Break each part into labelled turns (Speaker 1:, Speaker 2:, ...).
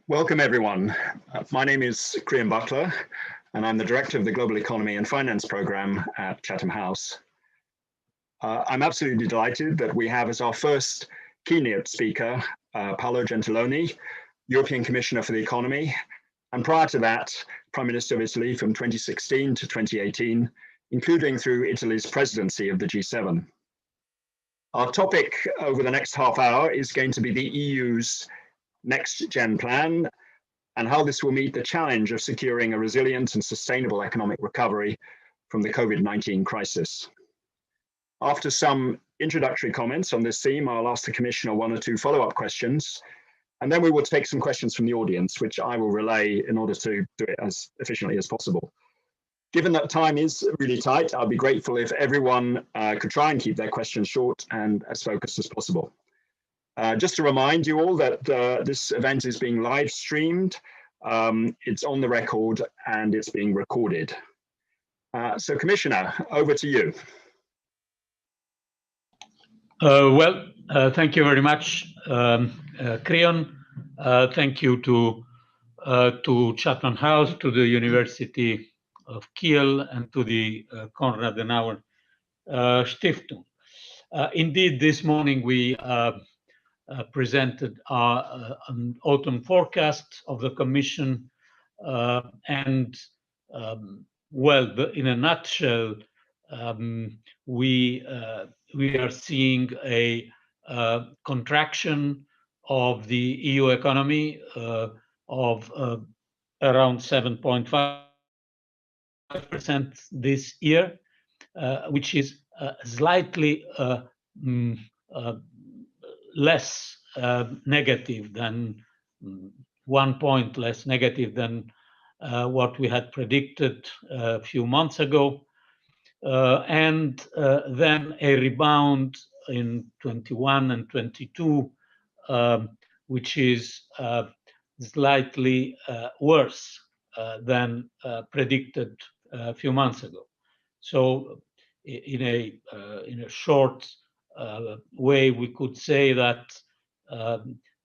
Speaker 1: Welcome, everyone. My name is Creon Butler, and I'm the Director of the Global Economy and Finance Program at Chatham House. I'm absolutely delighted that we have as our first keynote speaker, Paolo Gentiloni, European Commissioner for the Economy, and prior to that, Prime Minister of Italy from 2016 to 2018, including through Italy's presidency of the G7. Our topic over the next half hour is going to be the EU's Next Gen plan and how this will meet the challenge of securing a resilient and sustainable economic recovery from the COVID-19 crisis. After some introductory comments on this theme, I'll ask the Commissioner one or two follow-up questions, and then we will take some questions from the audience, which I will relay in order to do it as efficiently as possible. Given that time is really tight, I'd be grateful if everyone could try and keep their questions short and as focused as possible. Just to remind you all that this event is being live streamed, it's on the record and it's being recorded. So Commissioner, over to you.
Speaker 2: Thank you very much, Creon. Thank you to Chatham House, to the University of Kiel, and to the Konrad-Adenauer-Stiftung. Indeed, this morning we presented an autumn forecast of the Commission, in a nutshell, we are seeing a contraction of the EU economy of around 7.5% this year, which is slightly less negative than 1 point less negative than what we had predicted a few months ago, and then a rebound in 21 and 22, which is slightly worse than predicted a few months ago. So, in a short way, we could say that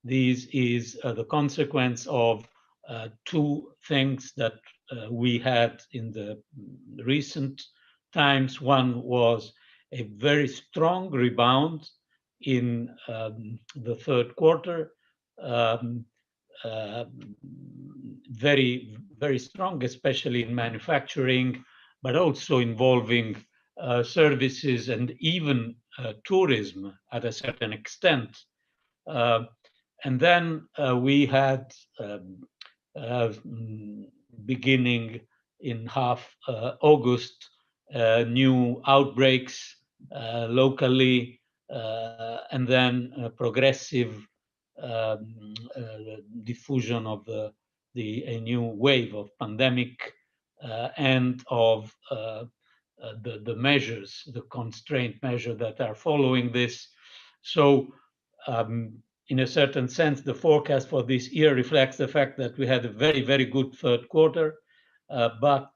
Speaker 2: this is the consequence of two things that we had in the recent times. One was a very strong rebound in the third quarter, very, very strong, especially in manufacturing, but also involving services and even tourism at a certain extent. And then we had, beginning in half August, new outbreaks locally, and then progressive diffusion of a new wave of pandemic and of the measures, the constraint measure that are following this. So in a certain sense, the forecast for this year reflects the fact that we had a very, very good third quarter, but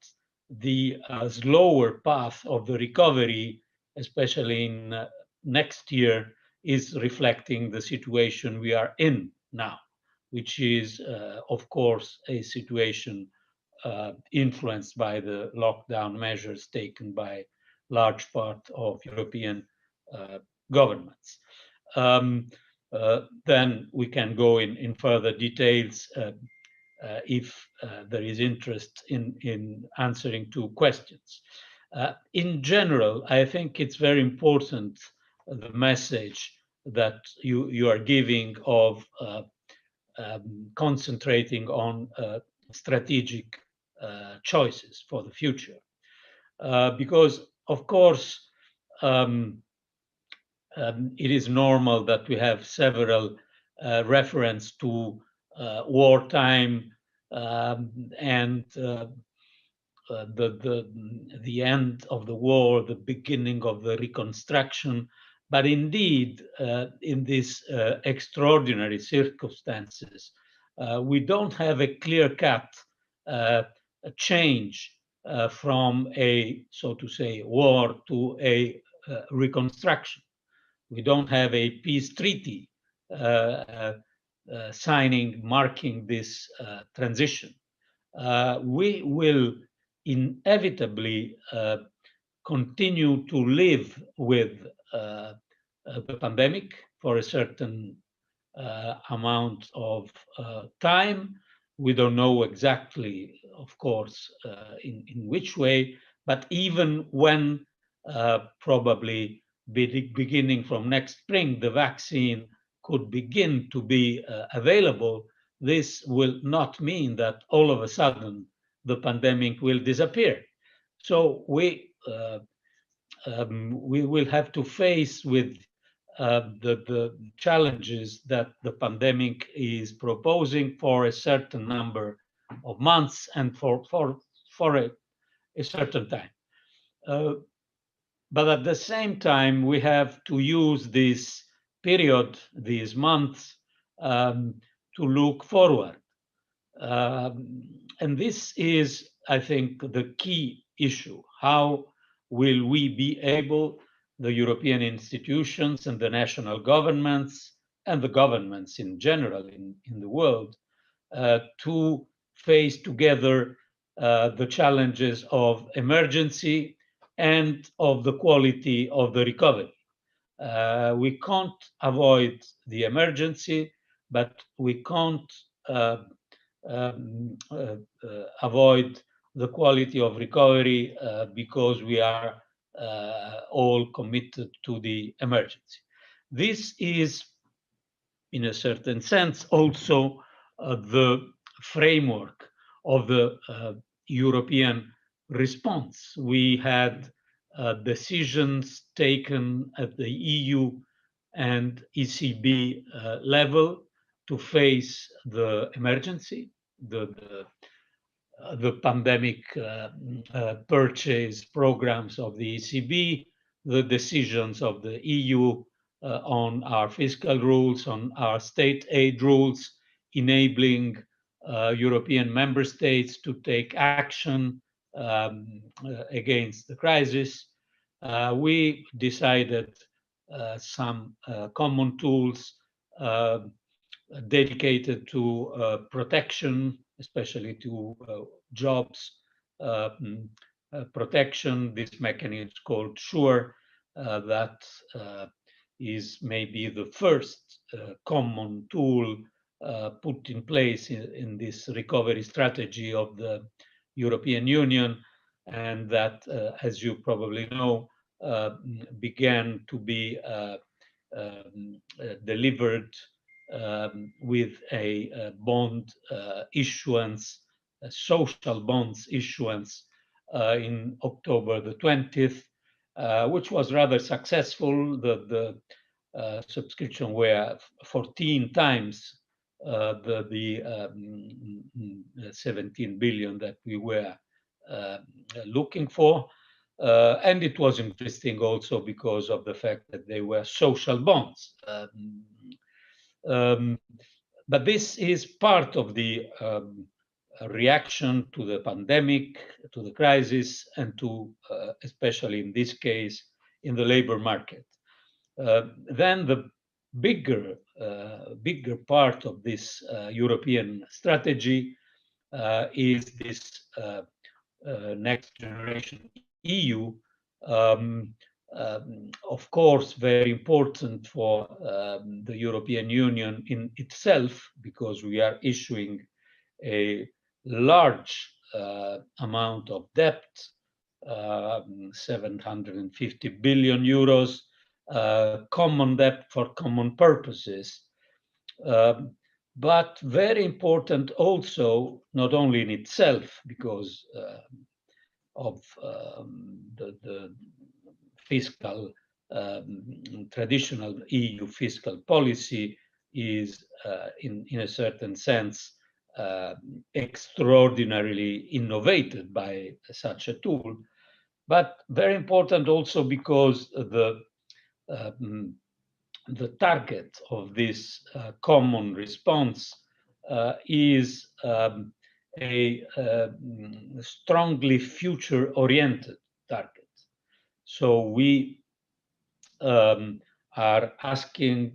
Speaker 2: the slower path of the recovery, especially in next year, is reflecting the situation we are in now, which is, of course, a situation influenced by the lockdown measures taken by large part of European governments. Then we can go in further details if there is interest in answering two questions. In general, I think it's very important, the message that you are giving of concentrating on strategic choices for the future, because of course it is normal that we have several reference to wartime and the end of the war, the beginning of the reconstruction. But indeed, in these extraordinary circumstances, we don't have a clear-cut change from a, so to say, war to a reconstruction. We don't have a peace treaty signing, marking this transition. We will inevitably continue to live with the pandemic for a certain amount of time. We don't know exactly, of course, in which way, but even when probably beginning from next spring, the vaccine could begin to be available, this will not mean that all of a sudden the pandemic will disappear. So we will have to face with the challenges that the pandemic is proposing for a certain number of months and for a certain time. But at the same time, we have to use this period, these months, to look forward. And this is, I think, the key issue. How will we be able, the European institutions and the national governments and the governments in general in the world, to face together the challenges of emergency and of the quality of the recovery. We can't avoid the emergency, but we can't avoid the quality of recovery because we are all committed to the emergency. This is, in a certain sense, also the framework of the European response. We had decisions taken at the EU and ECB level to face the emergency, the pandemic purchase programs of the ECB, the decisions of the EU on our fiscal rules, on our state aid rules, enabling European member states to take action against the crisis. We decided some common tools dedicated to protection, especially to jobs protection. This mechanism is called SURE, that is maybe the first common tool put in place in this recovery strategy of the European Union, and that, as you probably know, began to be delivered with a bond issuance, a social bonds issuance in October the 20th, which was rather successful. The subscription were 14 times the 17 billion that we were looking for. And it was interesting also because of the fact that they were social bonds. But this is part of the reaction to the pandemic, to the crisis, and to, especially in this case, in the labor market. Then the bigger part of this European strategy is this next generation EU, of course, very important for the European Union in itself, because we are issuing a large amount of debt, 750 billion euros, common debt for common purposes. But very important also, not only in itself, because of the fiscal, traditional EU fiscal policy is, in a certain sense, extraordinarily innovated by such a tool, but very important also because the target of this common response is a strongly future-oriented target. So we are asking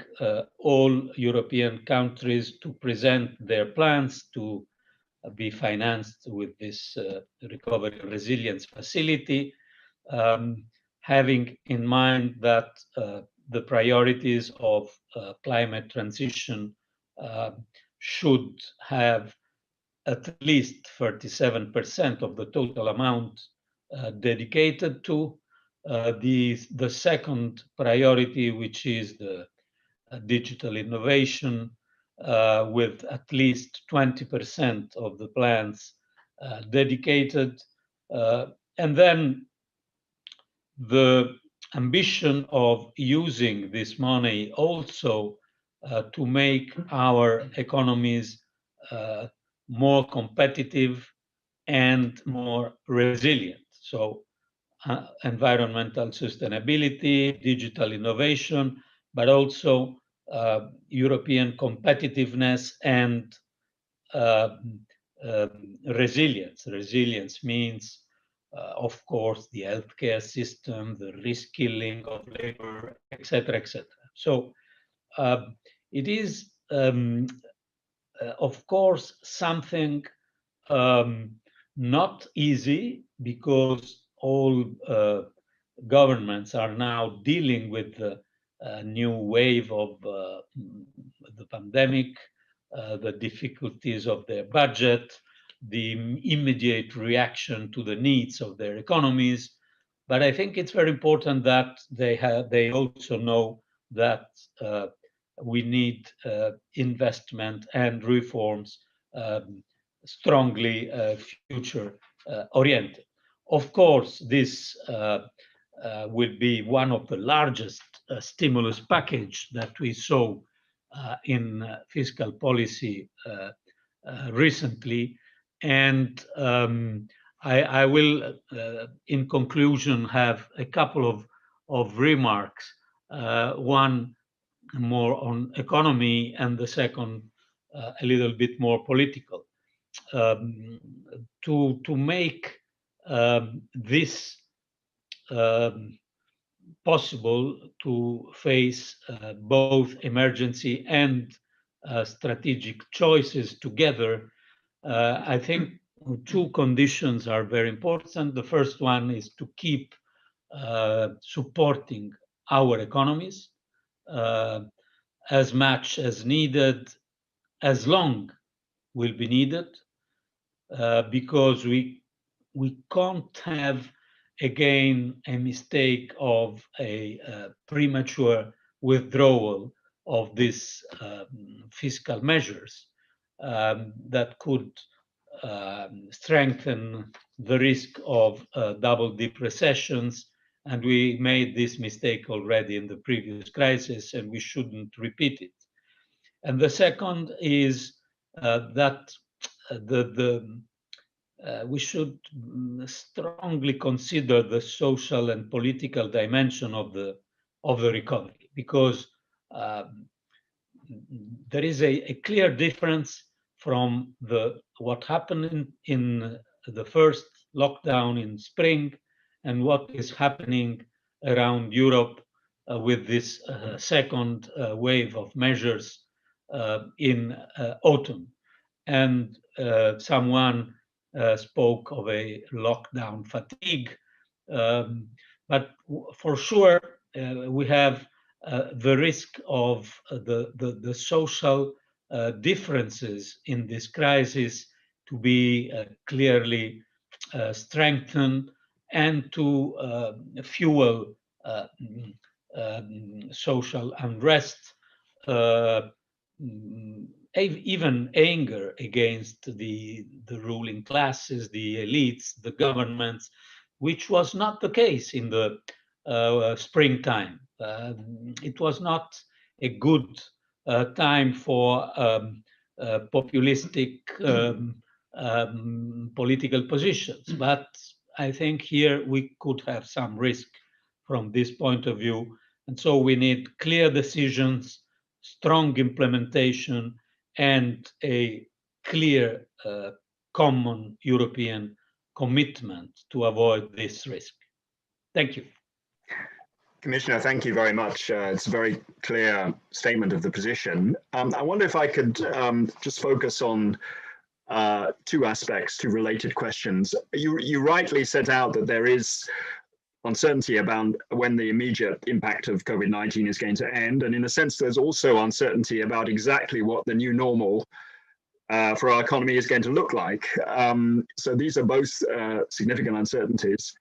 Speaker 2: all European countries to present their plans to be financed with this recovery and resilience facility, having in mind that the priorities of climate transition should have at least 37% of the total amount dedicated to. The second priority, which is the digital innovation, with at least 20% of the plans dedicated. And then the ambition of using this money also to make our economies more competitive and more resilient. So environmental sustainability, digital innovation, but also European competitiveness and resilience. Resilience means, of course, the healthcare system, the reskilling of labor, etc., etc. So it is, of course, something not easy, because all governments are now dealing with the new wave of the pandemic, the difficulties of their budget, the immediate reaction to the needs of their economies. But I think it's very important that they also know that we need investment and reforms strongly future oriented. Of course, this will be one of the largest stimulus package that we saw in fiscal policy recently. And I will, in conclusion, have a couple of remarks, one more on economy and the second a little bit more political. To make this possible to face both emergency and strategic choices together, I think two conditions are very important. The first one is to keep supporting our economies as much as needed, as long will be needed, because we can't have again a mistake of a premature withdrawal of these fiscal measures that could strengthen the risk of double dip recessions. And we made this mistake already in the previous crisis, and we shouldn't repeat it. And the second is that we should strongly consider the social and political dimension of the recovery, because there is a clear difference from what happened in the first lockdown in spring and what is happening around Europe with this second wave of measures in autumn. And someone spoke of a lockdown fatigue, but for sure we have the risk of the social differences in this crisis to be clearly strengthened and to fuel social unrest, even anger against the ruling classes, the elites, the governments, which was not the case in the springtime. It was not a good time for populistic political positions. But I think here we could have some risk from this point of view. And so we need clear decisions, strong implementation, and a clear common European commitment to avoid this risk. Thank you.
Speaker 1: Commissioner, thank you very much. It's a very clear statement of the position. I wonder if I could just focus on two aspects, two related questions. You rightly set out that there is uncertainty about when the immediate impact of COVID-19 is going to end. And in a sense, there's also uncertainty about exactly what the new normal for our economy is going to look like. So these are both significant uncertainties.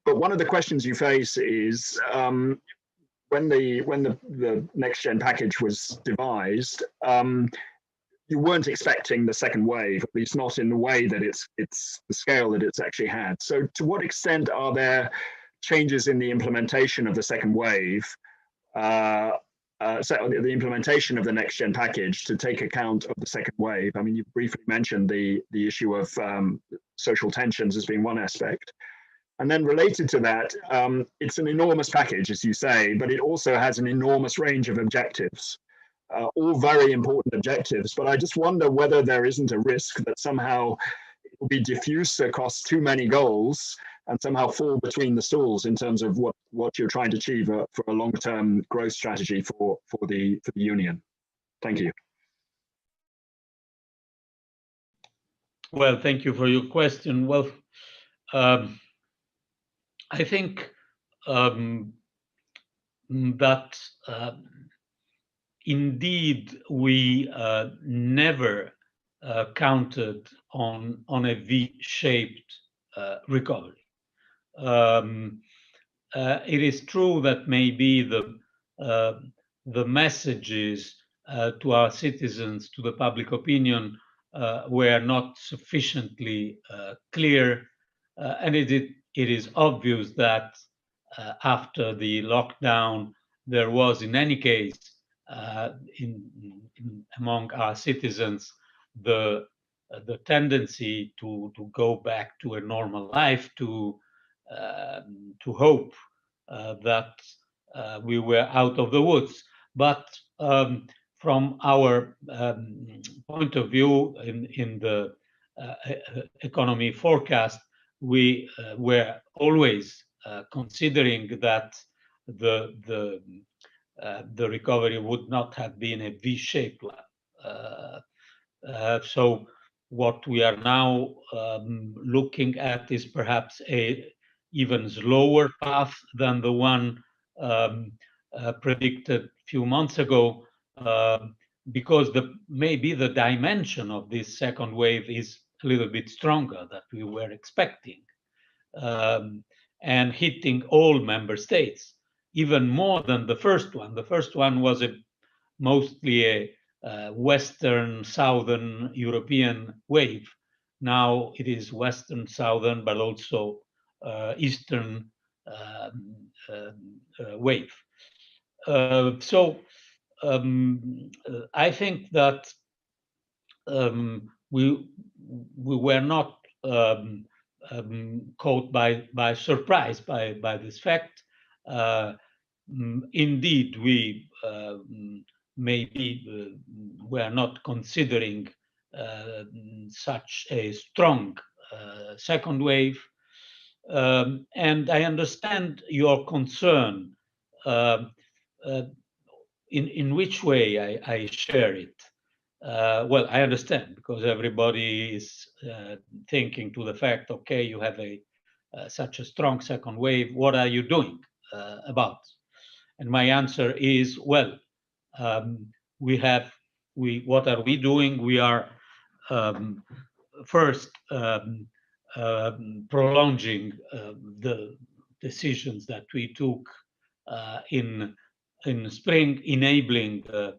Speaker 1: But one of the questions you face is when the next gen package was devised, you weren't expecting the second wave, at least not in the way that it's the scale that it's actually had. So to what extent are there changes in the implementation of the second wave, so the implementation of the next gen package to take account of the second wave? I mean, you briefly mentioned the issue of social tensions as being one aspect. And then related to that, it's an enormous package, as you say, but it also has an enormous range of objectives, all very important objectives. But I just wonder whether there isn't a risk that somehow it will be diffuse across too many goals and somehow fall between the stools in terms of what you're trying to achieve for a long-term growth strategy for the Union. Thank you.
Speaker 2: Well, thank you for your question. Well, I think that indeed we never counted on a V-shaped recovery. It is true that maybe the messages to our citizens, to the public opinion, were not sufficiently clear, and it is obvious that after the lockdown, there was, in any case, among our citizens, the tendency to go back to a normal life, to hope that we were out of the woods. But from our point of view in the economy forecast, we were always considering that the recovery would not have been a V-shaped one. So what we are now looking at is perhaps a even slower path than the one predicted a few months ago, because maybe the dimension of this second wave is a little bit stronger than we were expecting, and hitting all member states, even more than the first one. The first one was mostly a Western, Southern European wave. Now it is Western, Southern, but also Eastern wave. So I think that we were not caught by surprise by this fact. Indeed, we maybe were not considering such a strong second wave. And I understand your concern. In which way I share it? Well, I understand, because everybody is thinking to the fact, okay, you have such a strong second wave, what are you doing about? And my answer is, well, what are we doing? We are first prolonging the decisions that we took in spring, enabling the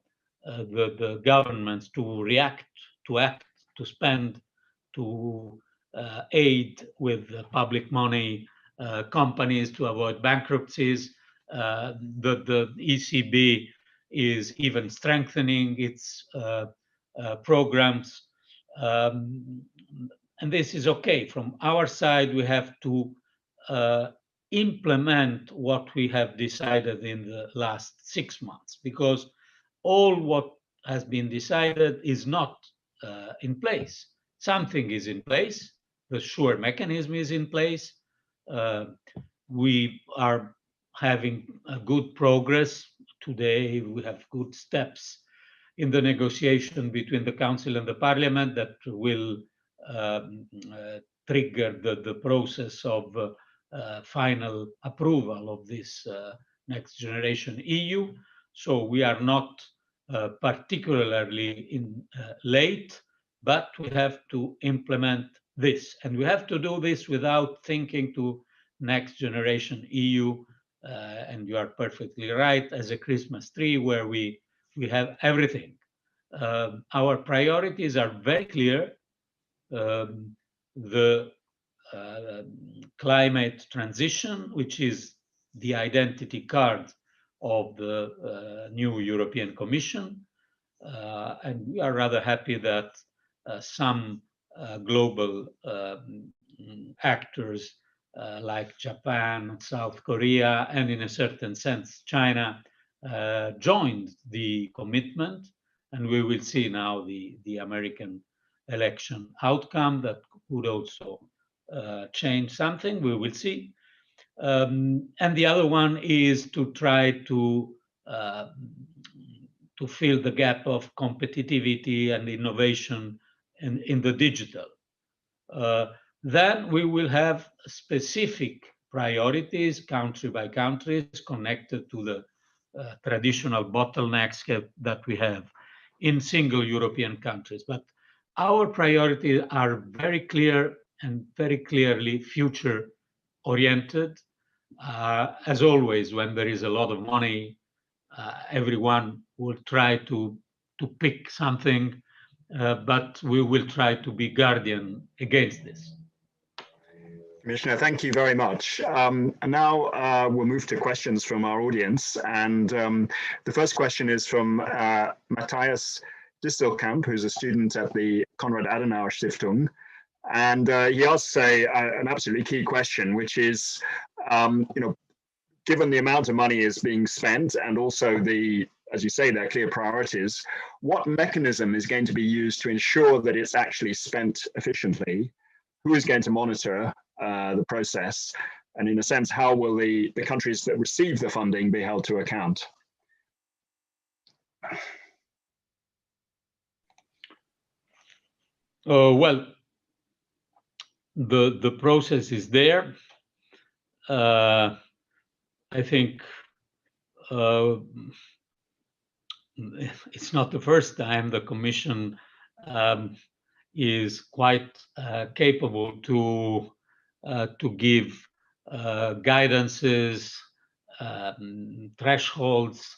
Speaker 2: governments to react, to act, to spend, to aid with public money companies to avoid bankruptcies. The ECB is even strengthening its programs. And this is okay. From our side, we have to implement what we have decided in the last 6 months, because all what has been decided is not in place. Something is in place. The sure mechanism is in place. We are having a good progress. Today, we have good steps in the negotiation between the Council and the Parliament that will trigger the process of final approval of this next generation EU. So we are not particularly late, but we have to implement this. And we have to do this without thinking to next generation EU. And you are perfectly right, as a Christmas tree where we have everything. Our priorities are very clear. The climate transition, which is the identity card of the new European Commission. And we are rather happy that some global actors like Japan, South Korea, and in a certain sense, China, joined the commitment. And we will see now the American election outcome that could also change something. We will see. And the other one is to try to fill the gap of competitivity and innovation in the digital. Then we will have specific priorities, country by country, connected to the traditional bottlenecks that we have in single European countries. But our priorities are very clear and very clearly future oriented. As always, when there is a lot of money, everyone will try to pick something, but we will try to be guardian against this.
Speaker 1: Commissioner, thank you very much. And now we'll move to questions from our audience. And the first question is from Matthias Distelkamp, who's a student at the Konrad-Adenauer-Stiftung. And he asks an absolutely key question, which is, given the amount of money is being spent and also as you say, their clear priorities, what mechanism is going to be used to ensure that it's actually spent efficiently? Who is going to monitor the process? And in a sense, how will the countries that receive the funding be held to account?
Speaker 2: Well, the process is there. I think it's not the first time the Commission is quite capable to give guidances, thresholds,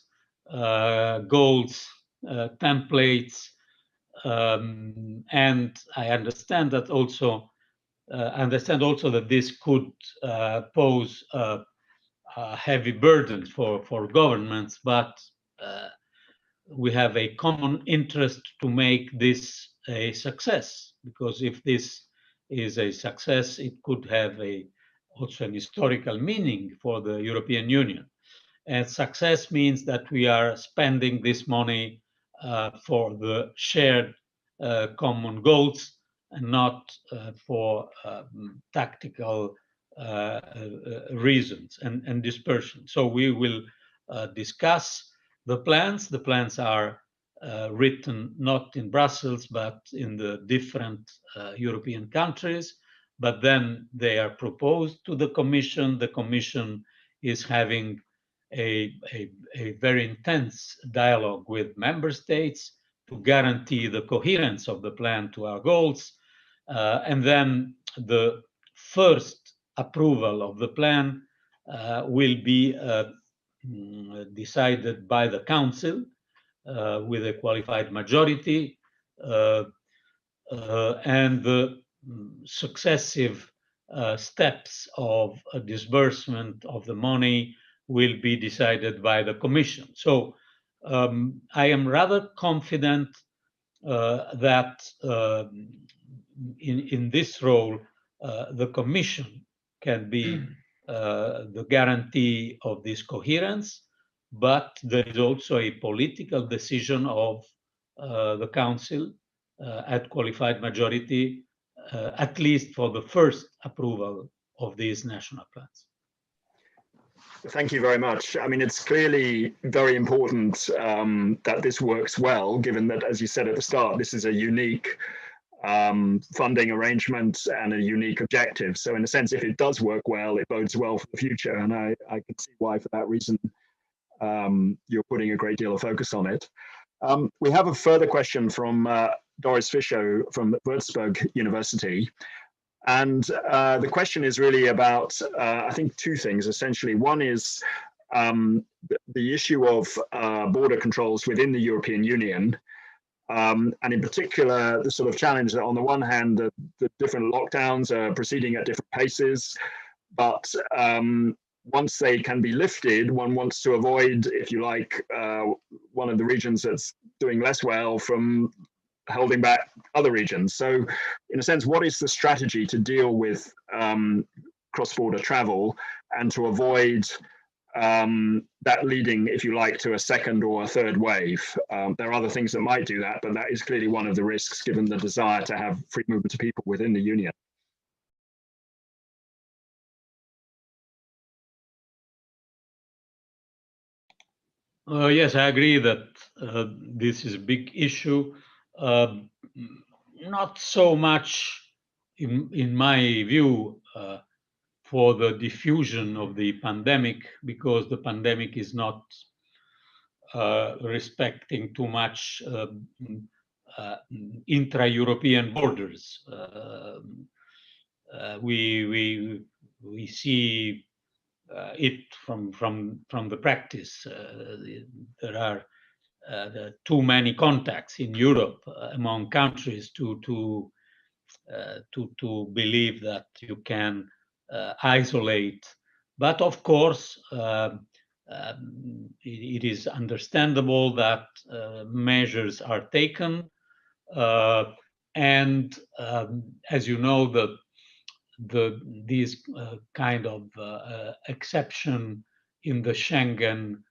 Speaker 2: goals, templates, and I understand that also. That this could pose a heavy burden for governments, but we have a common interest to make this a success, because if this is a success, it could have also an historical meaning for the European Union. And success means that we are spending this money for the shared common goals and not for tactical reasons and dispersion. So we will discuss the plans. The plans are written not in Brussels, but in the different European countries. But then they are proposed to the Commission. The Commission is having a very intense dialogue with member states to guarantee the coherence of the plan to our goals. And then the first approval of the plan will be decided by the Council with a qualified majority, and the successive steps of disbursement of the money will be decided by the Commission. So I am rather confident that in this role, the Commission can be the guarantee of this coherence, but there is also a political decision of the Council at qualified majority, at least for the first approval of these national plans.
Speaker 1: Thank you very much. I mean, it's clearly very important that this works well, given that, as you said at the start, this is a unique funding arrangement and a unique objective. So in a sense, if it does work well, it bodes well for the future. And I can see why, for that reason, you're putting a great deal of focus on it. We have a further question from Doris Fischer from Würzburg University. And the question is really about, I think, two things, essentially. One is the issue of border controls within the European Union. And in particular, the sort of challenge that on the one hand, the different lockdowns are proceeding at different paces, but once they can be lifted, one wants to avoid, if you like, one of the regions that's doing less well from holding back other regions. So in a sense, what is the strategy to deal with cross-border travel and to avoid that leading, if you like, to a second or a third wave? There are other things that might do that, but that is clearly one of the risks given the desire to have free movement of people within the Union.
Speaker 2: Yes, I agree that this is a big issue. Not so much, in my view, for the diffusion of the pandemic, because the pandemic is not respecting too much intra-European borders. We see it from the practice. There are too many contacts in Europe among countries to believe that you can isolate. But of course, it is understandable that measures are taken, and as you know, these kind of exception in the Schengen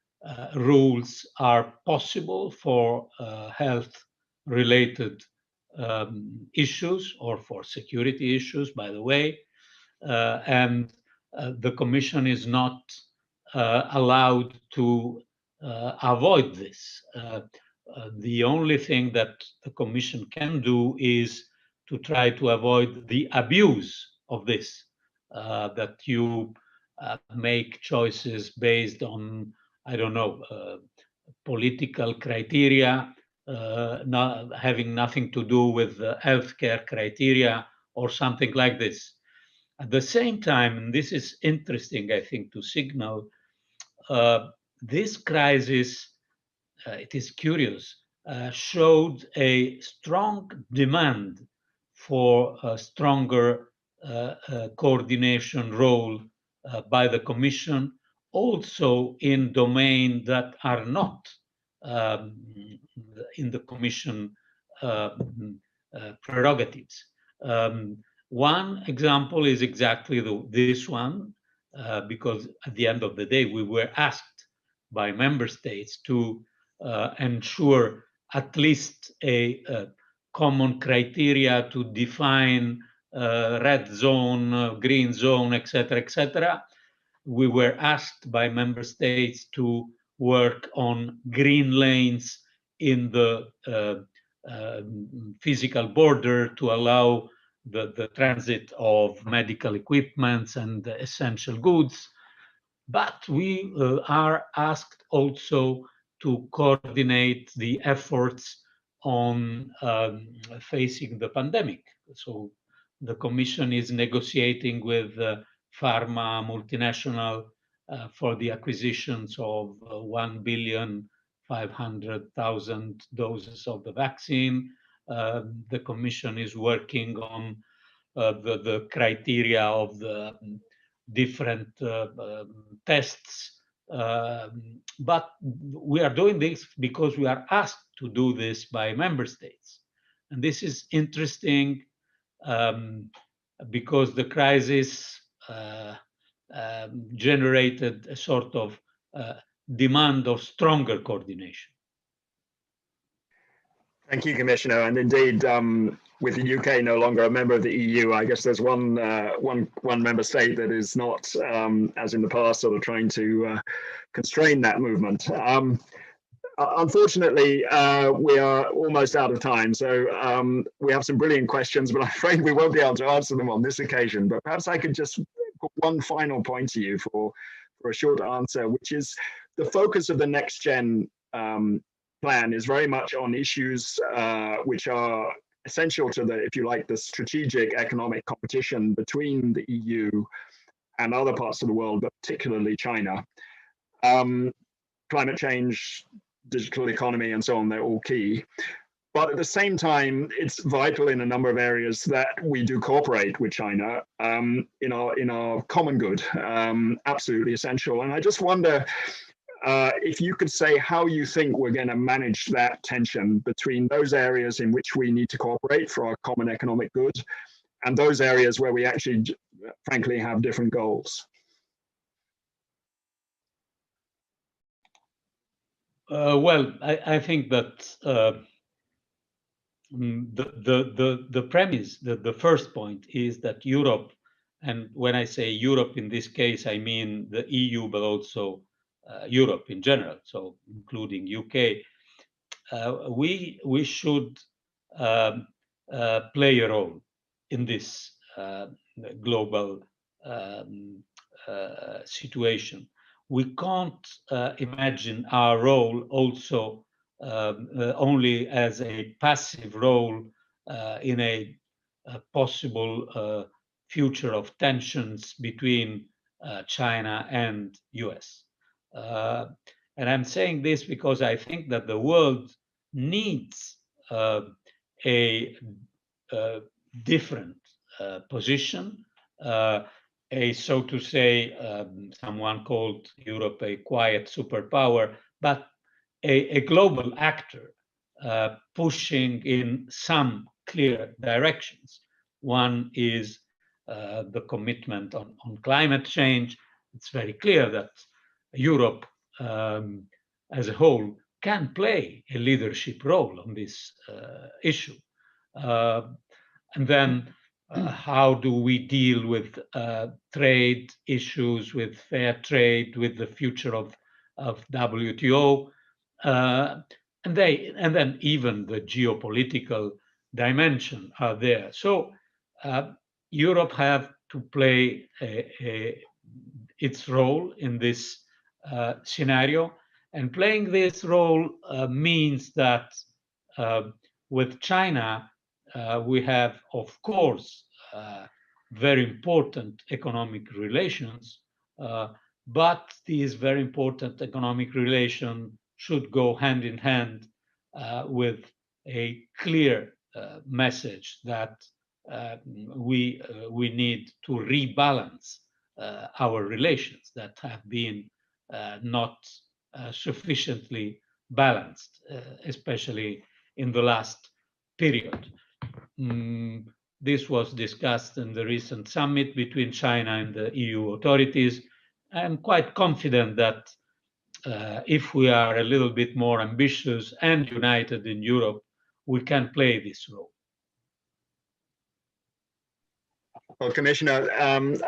Speaker 2: rules are possible for health-related issues or for security issues, by the way, and the Commission is not allowed to avoid this. The only thing that the Commission can do is to try to avoid the abuse of this, that you make choices based on, I don't know, political criteria, not having nothing to do with healthcare criteria or something like this. At the same time, and this is interesting, I think, to signal, this crisis, it is curious, showed a strong demand for a stronger coordination role by the Commission, also in domains that are not in the Commission prerogatives. One example is exactly this one, because at the end of the day, we were asked by member states to ensure at least a common criteria to define red zone, green zone, etc., etc. We were asked by member states to work on green lanes in the physical border to allow the transit of medical equipments and essential goods. But we are asked also to coordinate the efforts on facing the pandemic. So the Commission is negotiating with pharma multinational for the acquisitions of 1,500,000 doses of the vaccine. The Commission is working on the criteria of the different tests. But we are doing this because we are asked to do this by member states. And this is interesting because the crisis generated a sort of demand of stronger coordination.
Speaker 1: Thank you, Commissioner. And indeed, with the UK no longer a member of the EU, I guess there's one member state that is not, as in the past, sort of trying to constrain that movement. Unfortunately, we are almost out of time, so we have some brilliant questions, but I'm afraid we won't be able to answer them on this occasion. But perhaps I could just put one final point to you for a short answer, which is the focus of the Next Gen plan is very much on issues which are essential to the, if you like, the strategic economic competition between the EU and other parts of the world, but particularly China. Climate change, digital economy, and so on, they're all key. But at the same time, it's vital in a number of areas that we do cooperate with China in our common good, absolutely essential. And I just wonder if you could say how you think we're going to manage that tension between those areas in which we need to cooperate for our common economic good and those areas where we actually, frankly, have different goals.
Speaker 2: Well, I think that the premise, the first point is that Europe, and when I say Europe in this case, I mean the EU, but also Europe in general, so including UK, we should play a role in this global situation. We can't imagine our role also only as a passive role in a possible future of tensions between China and US. And I'm saying this because I think that the world needs a different position, a, so to say, someone called Europe a quiet superpower, but a global actor pushing in some clear directions. One is the commitment on climate change. It's very clear that Europe as a whole can play a leadership role on this issue. And then how do we deal with trade issues, with fair trade, with the future of WTO, and then even the geopolitical dimension are there. So Europe have to play its role in this scenario, and playing this role means that with China, we have, of course, very important economic relations, but these very important economic relations should go hand in hand with a clear message that we need to rebalance our relations that have been not sufficiently balanced, especially in the last period. This was discussed in the recent summit between China and the EU authorities. I'm quite confident that if we are a little bit more ambitious and united in Europe, we can play this role.
Speaker 1: Well, Commissioner,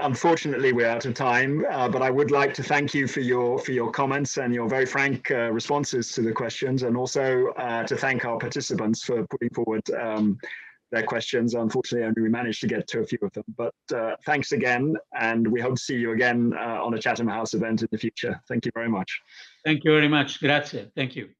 Speaker 1: unfortunately we're out of time, but I would like to thank you for your comments and your very frank responses to the questions, and also to thank our participants for putting forward their questions. Unfortunately, only we managed to get to a few of them, but thanks again, and we hope to see you again on a Chatham House event in the future. Thank you very much.
Speaker 2: Thank you very much. Grazie. Thank you.